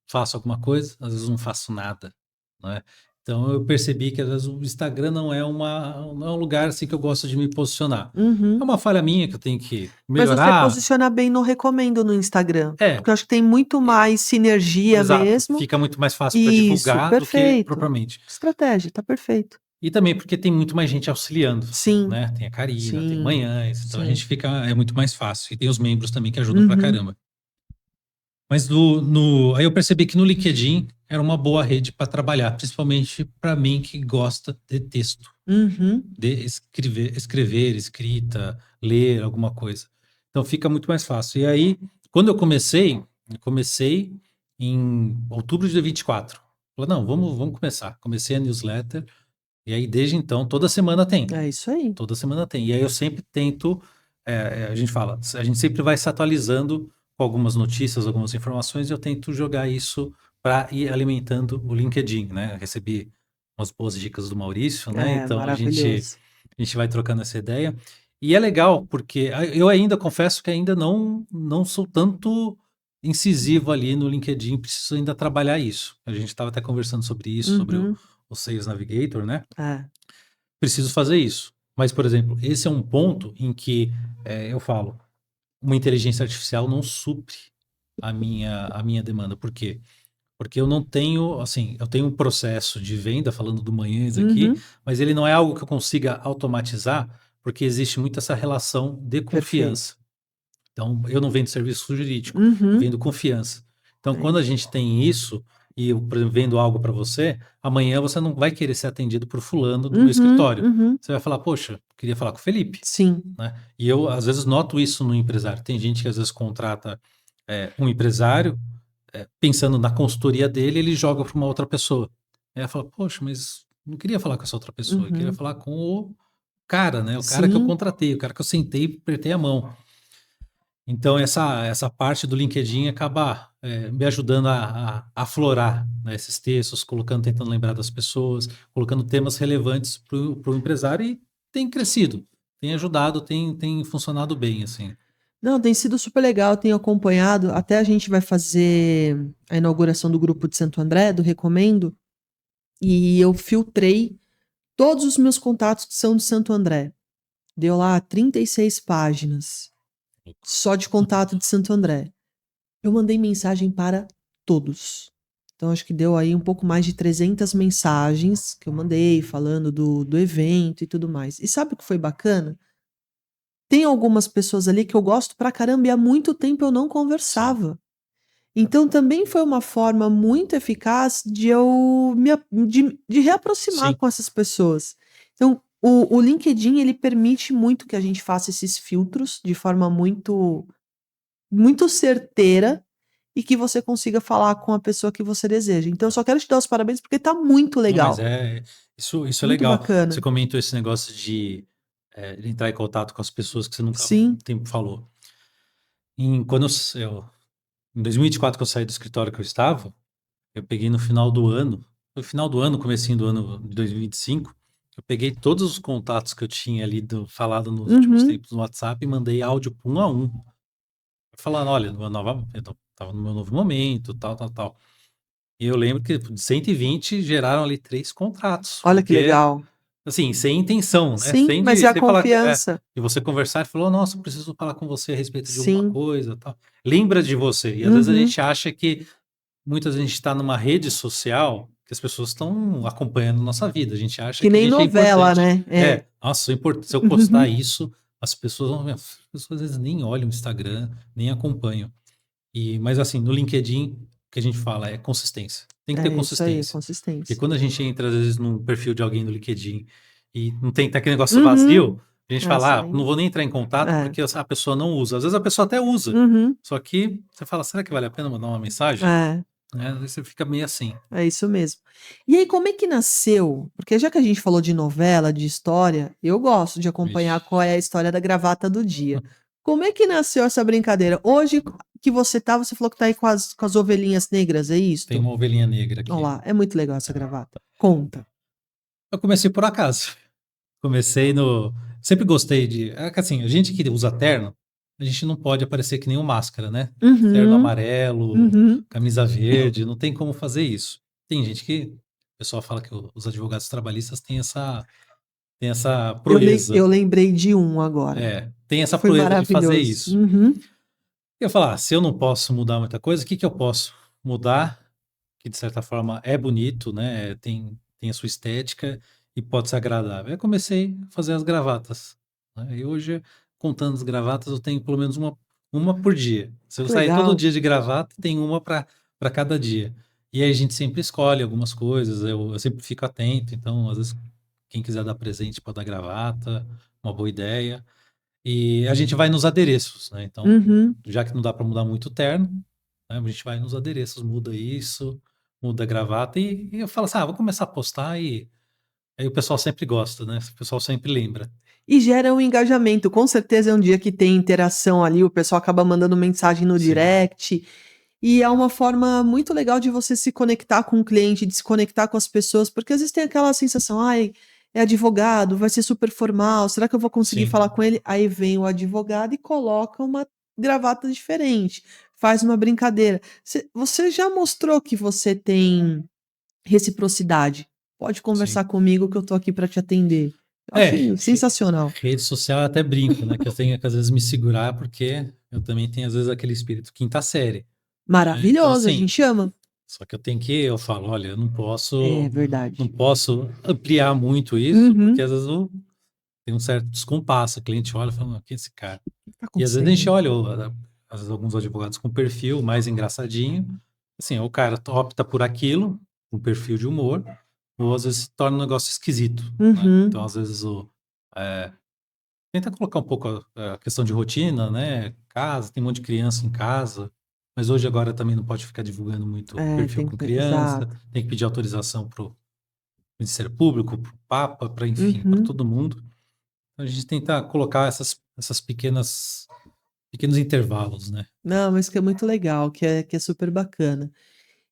faço alguma coisa, às vezes eu não faço nada, né? Então eu percebi que às vezes o Instagram não é um lugar assim que eu gosto de me posicionar. É Uhum. uma falha minha que eu tenho que Mas você melhorar. posiciona bem no recomendo no Instagram, É, porque eu acho que tem muito mais sinergia exato, mesmo. fica muito mais fácil para Isso, divulgar do que perfeito. propriamente. Estratégia, tá perfeito. E também porque tem muito mais gente auxiliando, Sim, né? Tem a Karina, tem o sim, Manhães, então a sim. gente fica, é muito mais fácil. E tem os membros também que ajudam pra Uhum, caramba. Mas aí eu percebi que no LinkedIn era uma boa rede para trabalhar, principalmente para mim que gosta de texto, uhum. de escrever, escrita, ler alguma coisa. Então fica muito mais fácil. E aí, quando eu comecei em outubro de 24. Falei, não, vamos começar. Comecei a newsletter, e aí desde então, toda semana tem. É isso aí. Toda semana tem. E aí eu sempre tento, a gente fala, a gente sempre vai se atualizando com algumas notícias, algumas informações, e eu tento jogar isso para ir alimentando o LinkedIn, né? Recebi umas boas dicas do Maurício, né? É, Então maravilhoso. a gente vai trocando essa ideia. E é legal, porque eu ainda confesso que ainda não sou tanto incisivo ali no LinkedIn, preciso ainda trabalhar isso. A gente estava até conversando sobre isso, sobre Uhum. o Sales Navigator, né? É. Preciso fazer isso. Mas, por exemplo, esse é um ponto em que eu falo, uma inteligência artificial não supre a minha demanda. Por quê? Porque eu não tenho, assim, eu tenho um processo de venda, falando do Manhãs aqui, Uhum. mas ele não é algo que eu consiga automatizar, porque existe muito essa relação de Perfeito. confiança. Então, eu não vendo serviço jurídico, eu Uhum. vendo confiança. Então, É quando a isso. gente tem isso, e eu, por exemplo, vendo algo para você, amanhã você não vai querer ser atendido por fulano do meu Uhum, escritório. uhum. Você vai falar, poxa, queria falar com o Felipe, Sim, né? E eu, às vezes, noto isso no empresário. Tem gente que, às vezes, contrata um empresário, pensando na consultoria dele, ele joga para uma outra pessoa. Aí ela fala, poxa, mas não queria falar com essa outra pessoa, eu queria uhum. falar com o cara, né? O cara que eu Sim. contratei, o cara que eu sentei e apertei a mão. Então essa parte do LinkedIn acaba, me ajudando a aflorar, né, esses textos, colocando tentando lembrar das pessoas, colocando temas relevantes para o empresário e tem crescido, tem ajudado, tem funcionado bem, assim. Não, tem sido super legal, tenho acompanhado, até a gente vai fazer a inauguração do grupo de Santo André, do Recomendo, e eu filtrei todos os meus contatos que são de Santo André. Deu lá 36 páginas, só de contato de Santo André. Eu mandei mensagem para todos. Então, acho que deu aí um pouco mais de 300 mensagens que eu mandei falando do evento e tudo mais. E sabe o que foi bacana? Tem algumas pessoas ali que eu gosto pra caramba e há muito tempo eu não Sim. conversava. Então, também foi uma forma muito eficaz de eu de reaproximar Sim. com essas pessoas. Então, o LinkedIn, ele permite muito que a gente faça esses filtros de forma muito, muito certeira e que você consiga falar com a pessoa que você deseja. Então, eu só quero te dar os parabéns porque tá muito Não, mas legal. isso é Muito legal. Você bacana. comentou esse negócio de entrar em contato com as pessoas que você nunca Sim. tempo falou. Quando em 2024 que eu saí do escritório que eu estava, eu peguei no final do ano, comecinho do ano de 2025, eu peguei todos os contatos que eu tinha ali falado nos últimos Uhum. tempos no WhatsApp e mandei áudio um a um, falando, olha, eu tava no meu novo momento, tal, tal, tal. E eu lembro que de 120 geraram ali 3 contratos, Olha que porque, legal. assim, sem intenção, né? Sim, Sem mas de é a você falar, confiança. e você conversar e falou, nossa, eu preciso falar com você a respeito de alguma Sim. coisa, tal. Lembra de você. E às vezes a Uhum. gente acha que muitas vezes a gente está numa rede social que as pessoas estão acompanhando nossa vida. A gente acha Que que a nem gente é novela, importante. né? É. Nossa, se eu postar Uhum. isso, as pessoas às vezes nem olham o Instagram, nem acompanham. Mas assim, no LinkedIn, o que a gente fala é consistência. Tem que ter É isso aí, consistência. Porque consistência. quando a gente entra, às vezes, num perfil de alguém no LinkedIn e não tem tá aquele negócio Uhum. vazio, a gente Essa fala, nem não vou nem entrar em contato é. porque a pessoa não usa. Às vezes a pessoa até usa. Uhum. Só que você fala, será que vale a pena mandar uma mensagem? É. Às vezes você fica meio assim. É isso mesmo. E aí, como é que nasceu? Porque já que a gente falou de novela, de história, eu gosto de acompanhar Vixe. qual é a história da gravata do dia. Como é que nasceu essa brincadeira? Hoje que você falou que tá aí com as ovelhinhas negras, é Tem isto? uma ovelhinha negra Olha aqui. lá, é muito legal essa gravata. Conta. Eu comecei por acaso. Comecei no. Sempre gostei de. Que assim, a gente que usa terno, a gente não pode aparecer que nem um máscara, né? Terno Uhum, amarelo, uhum. camisa verde, não tem como fazer isso. Tem gente que. O pessoal fala que os advogados trabalhistas têm essa proeza. Eu lembrei de um agora. Tem essa Foi proeza de fazer maravilhoso. isso. Uhum. E eu falar, se eu não posso mudar muita coisa, o que que eu posso mudar? Que de certa forma é bonito, né? Tem a sua estética e pode ser agradável. Aí eu comecei a fazer as gravatas, né? E hoje, contando as gravatas, eu tenho pelo menos uma por dia. Se eu Que sair todo legal. dia de gravata, tem uma para cada dia. E aí a gente sempre escolhe algumas coisas, eu sempre fico atento, então às vezes quem quiser dar presente pode dar gravata, uma boa ideia. E a gente vai nos adereços, né? Então, Uhum. já que não dá para mudar muito o terno, né, a gente vai nos adereços, muda isso, muda a gravata e eu falo assim: "Ah, vou começar a postar", e aí o pessoal sempre gosta, né, o pessoal sempre lembra. E gera um engajamento. Com certeza é um dia que tem interação ali, o pessoal acaba mandando mensagem no Sim, direct. E é uma forma muito legal de você se conectar com o cliente, de se conectar com as pessoas, porque às vezes tem aquela sensação, ai, é advogado, vai ser super formal, será que eu vou conseguir sim. falar com ele? Aí vem o advogado e coloca uma gravata diferente, faz uma brincadeira. Você já mostrou que você tem reciprocidade. Pode Sim. conversar comigo que eu tô aqui para te atender. Eu É, acho sensacional. rede social eu até brinco, né, que eu tenho que às vezes me segurar, porque eu também tenho às vezes aquele espírito quinta série, né, então Maravilhoso, a assim, gente ama. só que eu falo: "Olha, eu É não verdade. posso ampliar muito isso, porque Uhum. às vezes eu tem um certo descompasso, o cliente olha e fala: "Quem é esse cara?". O que tá E às vezes a gente acontecendo? olha às vezes alguns advogados com perfil mais engraçadinho, assim, o cara opta por aquilo, um perfil de humor, ou às vezes se torna um negócio esquisito, né. Então Uhum. às vezes eh, tenta colocar um pouco a questão de rotina, né, casa, tem um monte de criança em casa, mas hoje agora também não pode ficar divulgando muito É, perfil tem com que criança, exato. tem que pedir autorização para o Ministério Público, para o Papa, para enfim, para Uhum. todo mundo. Então a gente tenta colocar essas pequenos intervalos, né. Não, mas que é muito legal, que é super bacana.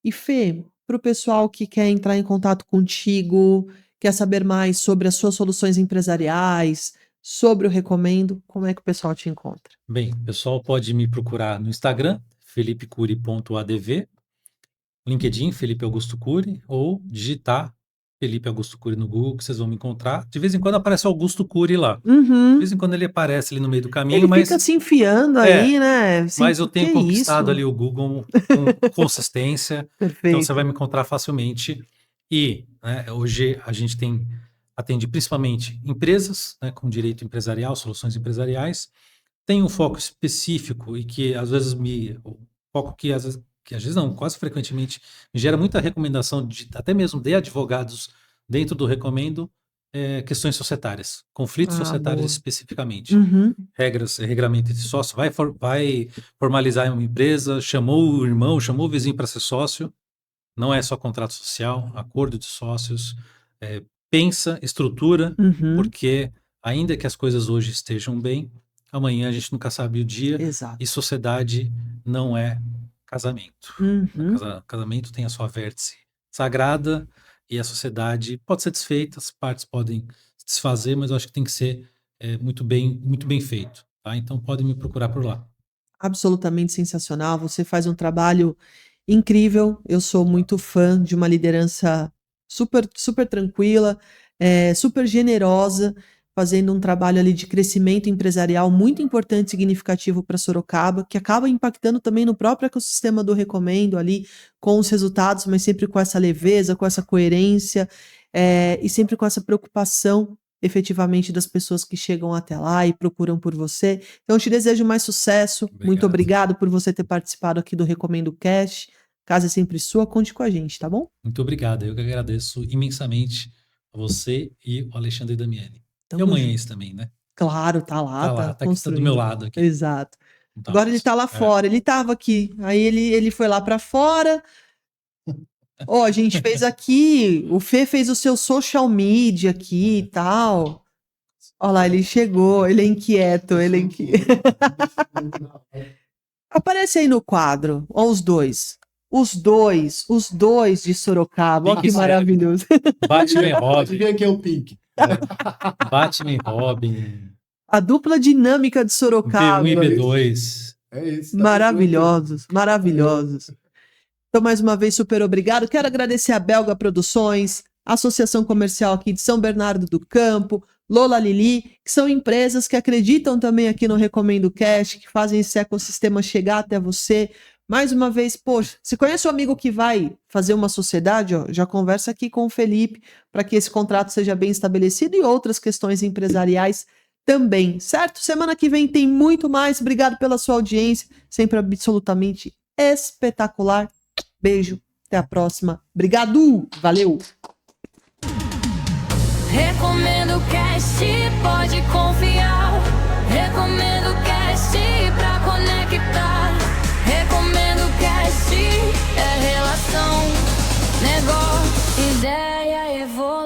E Fê, para o pessoal que quer entrar em contato contigo, quer saber mais sobre as suas soluções empresariais, sobre o Recomendo, como é que o pessoal te encontra? Bem, o pessoal pode me procurar no Instagram, felipecuri.adv, LinkedIn, Felipe Augusto Cury, ou digitar Felipe Augusto Cury no Google, que vocês vão me encontrar. De vez em quando aparece o Augusto Cury lá. De Uhum. vez em quando ele aparece ali no meio do caminho, Ele mas fica se enfiando aí, né? mas eu tenho Que conquistado isso? ali o Google com consistência, então você Perfeito. vai me encontrar facilmente. E, né, hoje a gente atende principalmente empresas, né, com direito empresarial, soluções empresariais. Tem um foco específico e que às vezes o foco que às vezes não, quase frequentemente me gera muita recomendação até mesmo de advogados dentro do Recomendo, questões societárias, conflitos societários Boa. especificamente. Uhum. Regramento de sócio, vai formalizar uma empresa, chamou o irmão, chamou o vizinho para ser sócio, não é só contrato social, acordo de sócios, pensa, estrutura, Uhum. porque ainda que as coisas hoje estejam bem, amanhã a gente nunca sabe o dia, Exato. e sociedade não é casamento. Uhum. Casamento tem a sua vértice sagrada e a sociedade pode ser desfeita, as partes podem se desfazer, mas eu acho que tem que ser muito bem feito, tá? Então podem me procurar por lá. Absolutamente sensacional. Você faz um trabalho incrível. Eu sou muito fã de uma liderança super, super tranquila, super generosa, fazendo um trabalho ali de crescimento empresarial muito importante e significativo para Sorocaba, que acaba impactando também no próprio ecossistema do Recomendo ali, com os resultados, mas sempre com essa leveza, com essa coerência, e sempre com essa preocupação efetivamente das pessoas que chegam até lá e procuram por você. Então, eu te desejo mais sucesso. Muito obrigado por você ter participado aqui do Recomendo Cash. Casa é sempre sua, conte com a gente, tá bom? Muito obrigado. Eu que agradeço imensamente a você e o Alexandre Damiani. E Tamo o junto. Manhães também, né? Claro, tá lá, Tá lá, tá tá aqui, tá do construindo. meu lado aqui. Exato. Então, Agora ele tá lá fora, ele tava aqui, aí ele foi lá pra fora. Ó, a gente fez aqui, o Fê fez o seu social media aqui e tal. Ó lá, ele chegou, ele é inquieto, ele é inquieto. Aparece aí no quadro, ó os dois. Os dois de Sorocaba, ó Pink que e maravilhoso. Batman e Robin. Adivinha quem é o Pink? Batman e Robin. A dupla dinâmica de Sorocaba. B1 e B2. É isso. tá Maravilhosos, maravilhosos. Então, mais uma vez, super obrigado. Quero agradecer a Belga Produções, a Associação Comercial aqui de São Bernardo do Campo, Lola Lili, que são empresas que acreditam também aqui no Recomendo Cash, que fazem esse ecossistema chegar até você. Mais uma vez, poxa, se conhece um amigo que vai fazer uma sociedade, ó, já conversa aqui com o Felipe para que esse contrato seja bem estabelecido e outras questões empresariais também, certo? Semana que vem tem muito mais. Obrigado pela sua audiência, sempre absolutamente espetacular. Beijo, até a próxima. Obrigado, valeu! Recomendo Cast, pode confiar. Recomendo Cast pra conectar. Recomendo Cast, é relação, negócio, ideia, evolução.